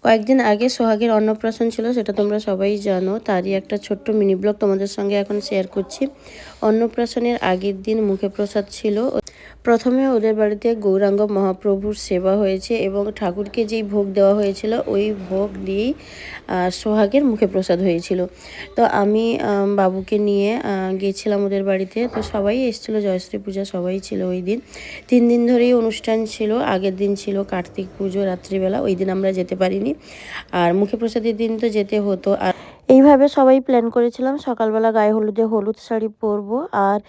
কয়েকদিন আগে সোহাগের অন্নপ্রাশন ছিল, সেটা তোমরা সবাই জানো। তারই একটা ছোট্ট মিনি ব্লগ তোমাদের সঙ্গে এখন শেয়ার করছি। অন্নপ্রাশনের আগের দিন মুখে প্রসাদ ছিল। প্রথমে ওদের বাড়িতে গৌরাঙ্গ মহাপ্রভুর সেবা হয়েছে এবং ঠাকুরকে যেই ভোগ দেওয়া হয়েছিল ওই ভোগ দিয়েই সোহাগের মুখে প্রসাদ হয়েছিল। তো আমি বাবুকে নিয়ে গিয়েছিলাম ওদের বাড়িতে। তো সবাই এসেছিলো, জয়শ্রী পূজা সবাই ছিল ওই দিন। 3 দিন ধরেই অনুষ্ঠান ছিল। আগের দিন ছিল কার্তিক পুজো রাত্রিবেলা, ওই দিন আমরা যেতে পারিনি। আর মুখে প্রসাদের দিন তো যেতে হতো। আর এইভাবে সবাই প্ল্যান করেছিলাম, সকালবেলা গায়ে হলুদে হলুদ শাড়ি পরবো আর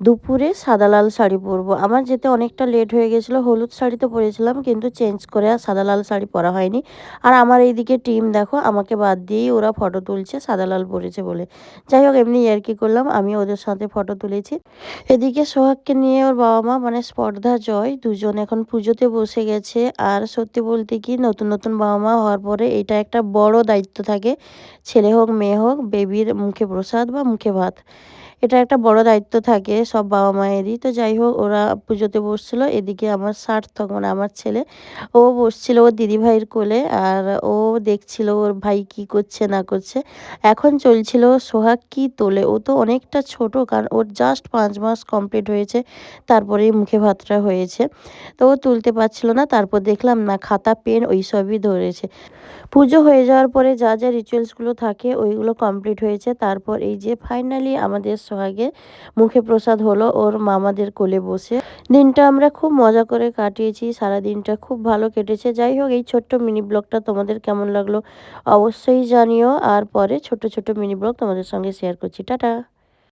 দুপুরে সাদা লাল শাড়ি পরবো। আমার যেতে অনেকটা লেট হয়ে গেছিলো। হলুদ শাড়ি তো পরেছিলাম কিন্তু চেঞ্জ করে আর সাদা লাল শাড়ি পরা হয়নি। আর আমার এইদিকে টিম দেখো, আমাকে বাদ দিয়েই ওরা ফটো তুলছে সাদা লাল পরেছে বলে। যাই হোক, এমনি ইয়ার্কি করলাম, আমি ওদের সাথে ফটো তুলেছি। এদিকে সোহাগকে নিয়ে ওর বাবা মা মানে স্পর্ধা জয় দুজন এখন পুজোতে বসে গেছে। আর সত্যি বলতে কি, নতুন নতুন বাবা মা হওয়ার পরে এটা একটা বড় দায়িত্ব থাকে, ছেলে হোক মেয়ে হোক, বেবির মুখে প্রসাদ বা মুখে ভাত, এটা একটা বড় দায়িত্ব থাকে সব বাবা মায়েরই। তো যাই হোক, ওরা পুজোতে বসছিল। এদিকে আমার সার্থক মানে আমার ছেলে, ও বসছিল ওর দিদিভাইয়ের কোলে আর ও দেখছিল ওর ভাই কি করছে না করছে। এখন চলছিল সোহাগ কি তোলে। ও তো অনেকটা ছোট, কারণ ওর জাস্ট 5 মাস কমপ্লিট হয়েছে, তারপরেই মুখে ভাতটা হয়েছে। তো ও তুলতে পারছিল না। তারপর দেখলাম না, খাতা পেন ওই সবই ধরেছে। পুজো হয়ে যাওয়ার পরে যা যা রিচুয়ালসগুলো থাকে ওইগুলো কমপ্লিট হয়েছে। তারপর এই যে ফাইনালি আমাদের সোহাগের মুখে প্রসাদ হলো ওর মামাদের কোলে বসে। দিনটা আমরা খুব মজা করে কাটিয়েছি, সারা দিনটা খুব ভালো কেটেছে। যাই হোক, এই ছোট্ট মিনি ব্লগটা তোমাদের কেমন লাগলো অবশ্যই জানিও। আর পরে ছোট ছোট মিনি ব্লগ তোমাদের সঙ্গে শেয়ার করছি। টাটা।